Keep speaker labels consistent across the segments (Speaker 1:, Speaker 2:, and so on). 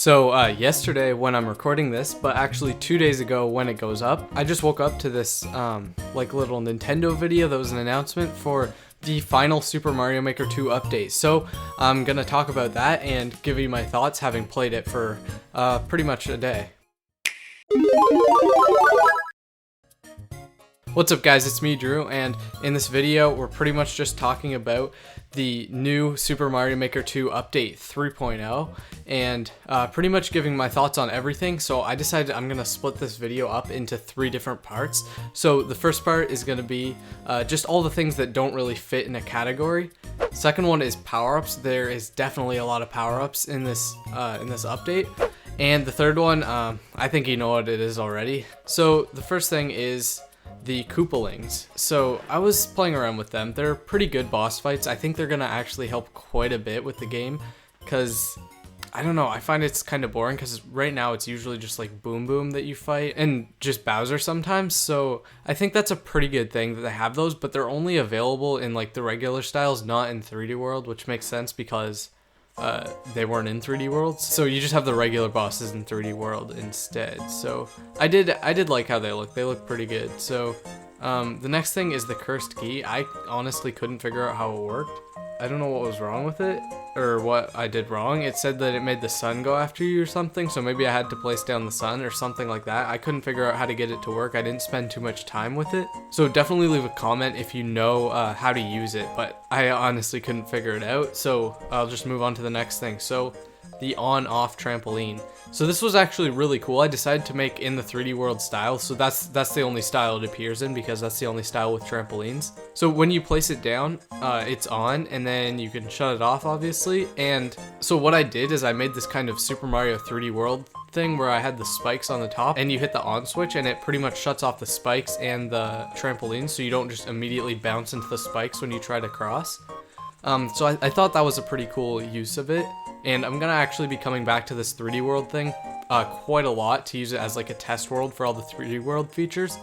Speaker 1: Yesterday when I'm recording this, but actually 2 days ago when it goes up, I just woke up to this like little Nintendo video that was an announcement for the final Super Mario Maker 2 update. So I'm gonna talk about that and give you my thoughts having played it for pretty much a day. What's up guys, it's me Drew, and in this video we're pretty much just talking about the new Super Mario Maker 2 update 3.0 and pretty much giving my thoughts on everything. So I decided I'm gonna split this video up into 3 different parts. So the first part is gonna be just all the things that don't really fit in a category. Second one is power-ups. There is definitely a lot of power-ups in this update. And the third one, I think you know what it is already. So the first thing is the Koopalings. So I was playing around with them. They're pretty good boss fights. I think they're gonna actually help quite a bit with the game, because I don't know, I find it's kind of boring because right now it's usually just like Boom Boom that you fight and just Bowser sometimes. So I think that's a pretty good thing that they have those, but they're only available in like the regular styles, not in 3D World, which makes sense because they weren't in 3D Worlds, so you just have the regular bosses in 3D World instead. So I did like how they look pretty good. So the next thing is the cursed key. I honestly couldn't figure out how it worked. I don't know what was wrong with it, or what I did wrong. It said that it made the sun go after you or something, so maybe I had to place down the sun or something like that. I couldn't figure out how to get it to work. I didn't spend too much time with it. So definitely leave a comment if you know how to use it, but I honestly couldn't figure it out. So I'll just move on to the next thing. So the on-off trampoline. So this was actually really cool. I decided to make in the 3D World style, so that's the only style it appears in, because that's the only style with trampolines. So when you place it down, it's on, and then you can shut it off, obviously. And so what I did is I made this kind of Super Mario 3D World thing where I had the spikes on the top, and you hit the on switch and it pretty much shuts off the spikes and the trampoline, so you don't just immediately bounce into the spikes when you try to cross. So I thought that was a pretty cool use of it. And I'm gonna actually be coming back to this 3D World thing quite a lot to use it as like a test world for all the 3D World features.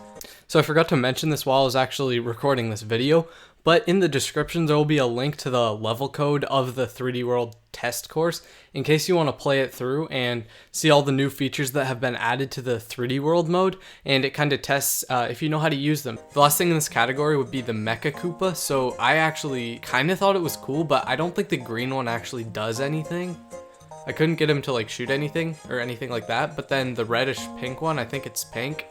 Speaker 1: So I forgot to mention this while I was actually recording this video, but in the description there will be a link to the level code of the 3D World test course in case you want to play it through and see all the new features that have been added to the 3D World mode, and it kind of tests if you know how to use them. The last thing in this category would be the Mecha Koopa. So I actually kind of thought it was cool, but I don't think the green one actually does anything. I couldn't get him to like shoot anything or anything like that, but then the reddish pink one, I think it's pink.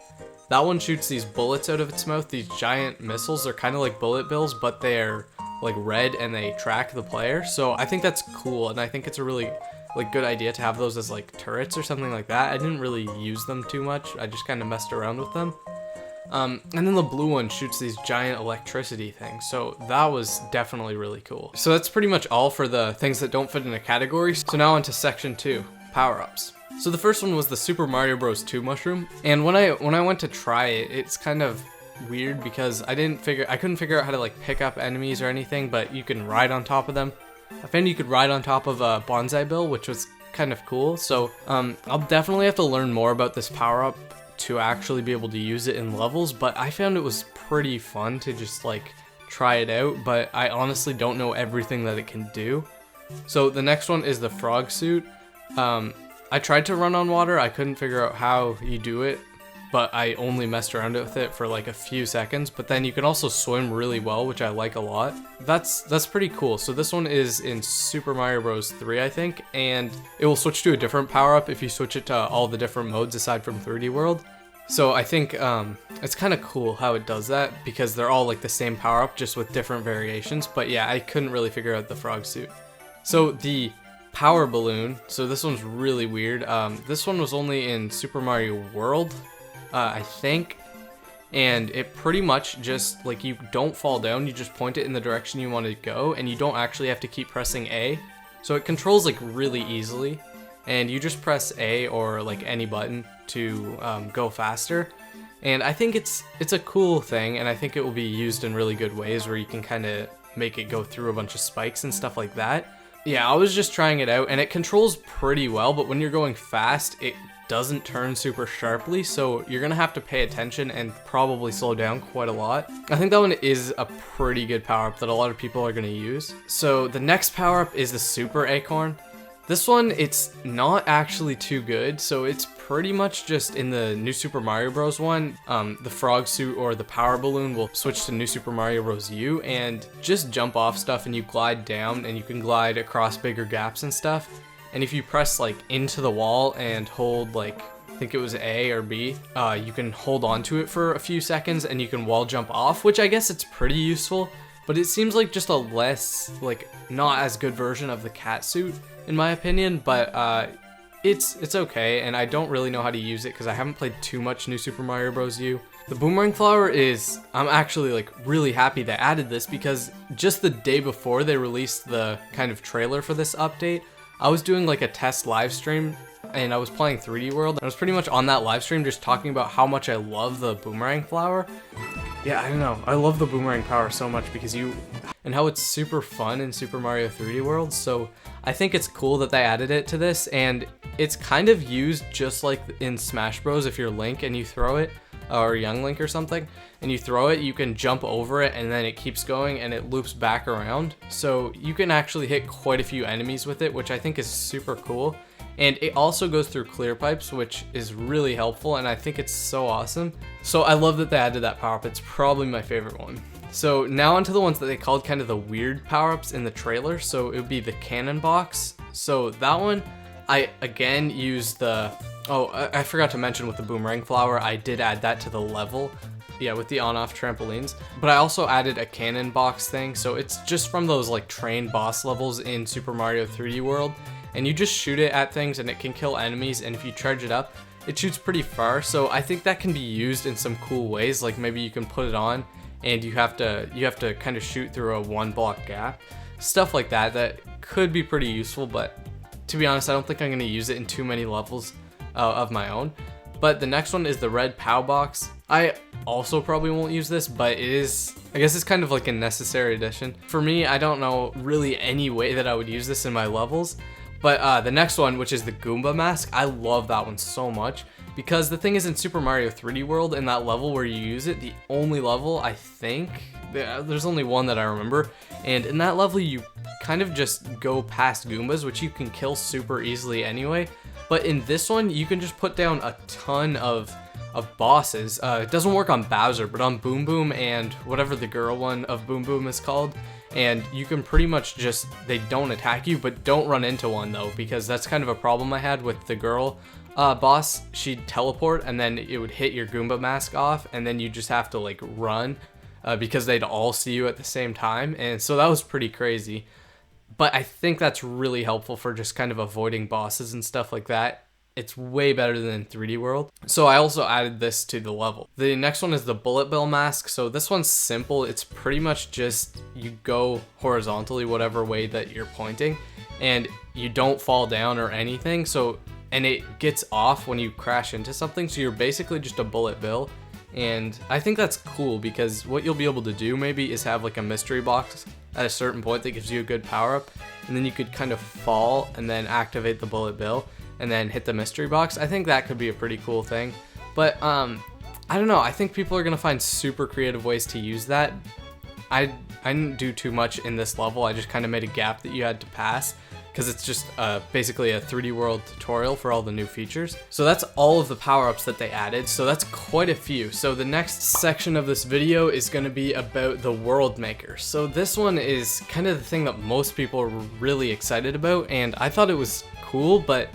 Speaker 1: That one shoots these bullets out of its mouth, these giant missiles. They're kind of like bullet bills, but they're like red and they track the player. So I think that's cool, and I think it's a really like good idea to have those as like turrets or something like that. I didn't really use them too much. I just kind of messed around with them. And then the blue one shoots these giant electricity things. So that was definitely really cool. So that's pretty much all for the things that don't fit in a category. So now on to section 2, power-ups. So the first one was the Super Mario Bros. 2 mushroom, and when I went to try it, it's kind of weird because I couldn't figure out how to like pick up enemies or anything, but you can ride on top of them. I found you could ride on top of a bonsai bill, which was kind of cool. So I'll definitely have to learn more about this power up to actually be able to use it in levels, but I found it was pretty fun to just like try it out, but I honestly don't know everything that it can do. So the next one is the frog suit. I tried to run on water. I couldn't figure out how you do it, but I only messed around with it for like a few seconds. But then you can also swim really well, which I like a lot. That's pretty cool. So this one is in Super Mario Bros. 3, I think, and it will switch to a different power-up if you switch it to all the different modes aside from 3D World. So I think it's kind of cool how it does that, because they're all like the same power-up, just with different variations. But yeah, I couldn't really figure out the frog suit. So the power balloon, so this one's really weird. This one was only in Super Mario World, I think, and it pretty much just like, you don't fall down, you just point it in the direction you want to go, and you don't actually have to keep pressing A. So it controls like really easily, and you just press A or like any button to go faster. And I think it's a cool thing, and I think it will be used in really good ways where you can kind of make it go through a bunch of spikes and stuff like that. Yeah, I was just trying it out, and it controls pretty well, but when you're going fast, it doesn't turn super sharply, so you're gonna have to pay attention and probably slow down quite a lot. I think that one is a pretty good power-up that a lot of people are gonna use. So the next power-up is the Super Acorn. This one, it's not actually too good, so it's pretty much just in the New Super Mario Bros. One, the frog suit or the power balloon will switch to New Super Mario Bros. U and just jump off stuff, and you glide down and you can glide across bigger gaps and stuff. And if you press like into the wall and hold like, I think it was A or B, you can hold on to it for a few seconds and you can wall jump off, which I guess it's pretty useful, but it seems like just a less, like, not as good version of the cat suit in my opinion, but it's okay, and I don't really know how to use it because I haven't played too much New Super Mario Bros. U. The boomerang flower is, I'm actually like really happy they added this because just the day before they released the kind of trailer for this update, I was doing like a test live stream and I was playing 3D World. I was pretty much on that live stream just talking about how much I love the boomerang flower. Yeah, I don't know. I love the boomerang power so much because and how it's super fun in Super Mario 3D World. So I think it's cool that they added it to this, and it's kind of used just like in Smash Bros. If you're Link and you throw it, or Young Link or something, and you throw it, you can jump over it and then it keeps going and it loops back around. So you can actually hit quite a few enemies with it, which I think is super cool. And it also goes through clear pipes, which is really helpful, and I think it's so awesome. So I love that they added that power-up. It's probably my favorite one. So now onto the ones that they called kind of the weird power-ups in the trailer. So it would be the cannon box. So that one, I again used the, I forgot to mention with the boomerang flower, I did add that to the level. Yeah, with the on-off trampolines. But I also added a cannon box thing. So it's just from those like train boss levels in Super Mario 3D World. And you just shoot it at things and it can kill enemies, and if you charge it up, it shoots pretty far. So I think that can be used in some cool ways, like maybe you can put it on and you have to kind of shoot through a 1 block gap. Stuff like that could be pretty useful, but to be honest, I don't think I'm going to use it in too many levels of my own. But the next one is the red POW box. I also probably won't use this, but it is, I guess it's kind of like a necessary addition. For me, I don't know really any way that I would use this in my levels. But the next one, which is the Goomba mask, I love that one so much because the thing is, in Super Mario 3D World, in that level where you use it, the only level, I think, there's only one that I remember, and in that level you kind of just go past Goombas, which you can kill super easily anyway. But in this one, you can just put down a ton of bosses. It doesn't work on Bowser, but on Boom Boom and whatever the girl one of Boom Boom is called. And you can pretty much just, they don't attack you, but don't run into one though, because that's kind of a problem I had with the girl boss. She'd teleport and then it would hit your Goomba mask off, and then you just have to like run because they'd all see you at the same time. And so that was pretty crazy. But I think that's really helpful for just kind of avoiding bosses and stuff like that. It's way better than 3D World. So I also added this to the level. The next one is the bullet bill mask. So this one's simple. It's pretty much just you go horizontally whatever way that you're pointing, and you don't fall down or anything. So, and it gets off when you crash into something. So you're basically just a bullet bill. And I think that's cool because what you'll be able to do maybe is have like a mystery box at a certain point that gives you a good power up, and then you could kind of fall and then activate the bullet bill and then hit the mystery box. I think that could be a pretty cool thing. But I don't know, I think people are gonna find super creative ways to use that. I didn't do too much in this level. I just kind of made a gap that you had to pass because it's just basically a 3D World tutorial for all the new features. So that's all of the power-ups that they added, so that's quite a few. So the next section of this video is going to be about the World Maker. So this one is kind of the thing that most people are really excited about, and I thought it was cool, but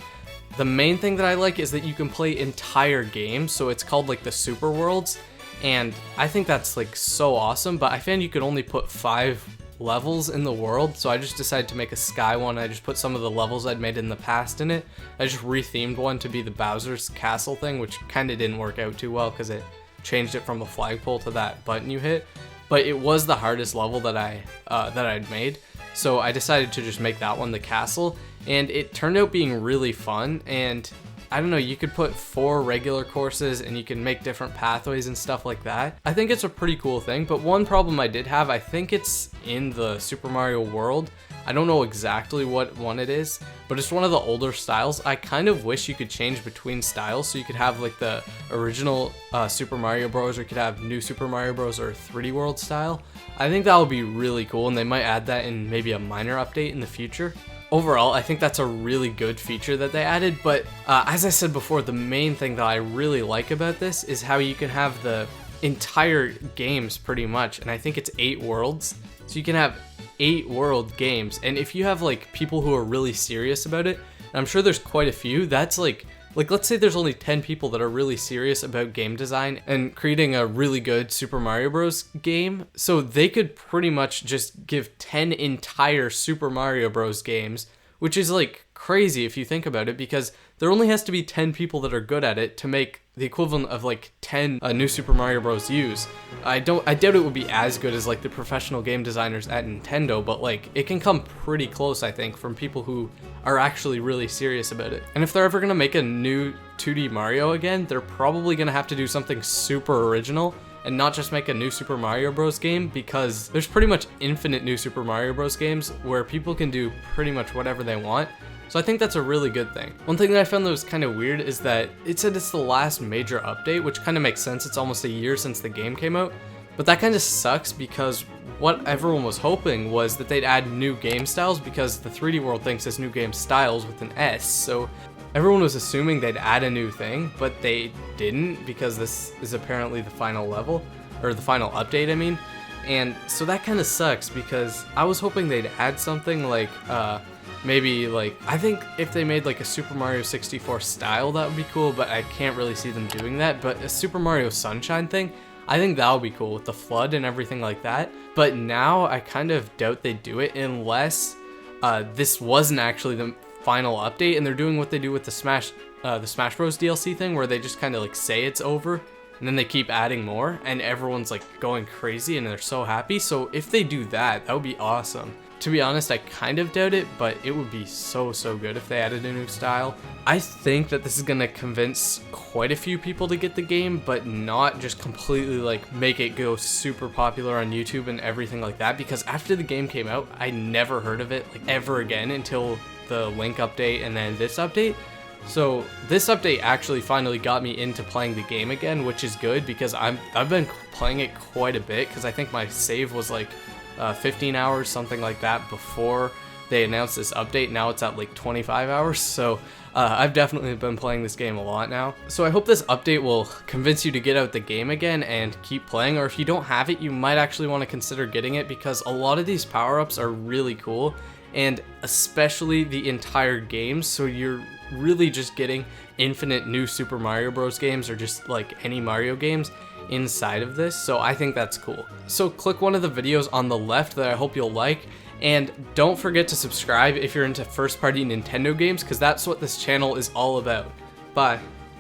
Speaker 1: the main thing that I like is that you can play entire games. So it's called like the Super Worlds, and I think that's like so awesome, but I found you could only put 5 levels in the world, so I just decided to make a sky one. I just put some of the levels I'd made in the past in it. I just rethemed one to be the Bowser's Castle thing, which kind of didn't work out too well because it changed it from a flagpole to that button you hit. But it was the hardest level that I'd made, so I decided to just make that one the castle, and it turned out being really fun. And I don't know, you could put 4 regular courses and you can make different pathways and stuff like that. I think it's a pretty cool thing, but one problem I did have, I think it's in the Super Mario World. I don't know exactly what one it is, but it's one of the older styles. I kind of wish you could change between styles, so you could have like the original Super Mario Bros, or you could have New Super Mario Bros or 3D World style. I think that would be really cool, and they might add that in maybe a minor update in the future. overall, I think that's a really good feature that they added, but as I said before, the main thing that I really like about this is how you can have the entire games pretty much, and I think it's 8 worlds, so you can have 8 world games, and if you have like people who are really serious about it, and I'm sure there's quite a few, that's like let's say there's only 10 people that are really serious about game design and creating a really good Super Mario Bros. Game, so they could pretty much just give 10 entire Super Mario Bros. Games, which is like crazy if you think about it, because there only has to be 10 people that are good at it to make the equivalent of like 10 new Super Mario Bros. U's. I doubt it would be as good as like the professional game designers at Nintendo, but like it can come pretty close, I think, from people who are actually really serious about it. And if they're ever gonna make a new 2D Mario again, they're probably gonna have to do something super original and not just make a new Super Mario Bros. Game, because there's pretty much infinite new Super Mario Bros. Games where people can do pretty much whatever they want. So I think that's a really good thing. One thing that I found that was kind of weird is that it said it's the last major update, which kind of makes sense. It's almost a year since the game came out, but that kind of sucks because what everyone was hoping was that they'd add new game styles, because the 3D World thinks it's new game styles with an S. So everyone was assuming they'd add a new thing, but they didn't, because this is apparently the final level, or the final update, I mean. And so that kind of sucks, because I was hoping they'd add something like, maybe like, I think if they made like a Super Mario 64 style, that would be cool, but I can't really see them doing that. But a Super Mario Sunshine thing, I think that would be cool with the flood and everything like that. But now I kind of doubt they do it unless this wasn't actually the final update and they're doing what they do with the Smash Bros DLC thing, where they just kind of like say it's over and then they keep adding more and everyone's like going crazy and they're so happy. So if they do that, that would be awesome. To be honest, I kind of doubt it, but it would be so good if they added a new style. I think that this is gonna convince quite a few people to get the game, but not just completely like make it go super popular on YouTube and everything like that, because after the game came out, I never heard of it like ever again until the Link update and then this update. So this update actually finally got me into playing the game again, which is good, because I've been playing it quite a bit, because I think my save was like 15 hours, something like that, before they announced this update. Now it's at like 25 hours, so I've definitely been playing this game a lot now. So I hope this update will convince you to get out the game again and keep playing, or if you don't have it, you might actually want to consider getting it, because a lot of these power-ups are really cool, and especially the entire game, so you're really just getting infinite new Super Mario Bros. Games, or just like any Mario games inside of this, so I think that's cool. So click one of the videos on the left that I hope you'll like, and don't forget to subscribe if you're into first-party Nintendo games, because that's what this channel is all about. Bye.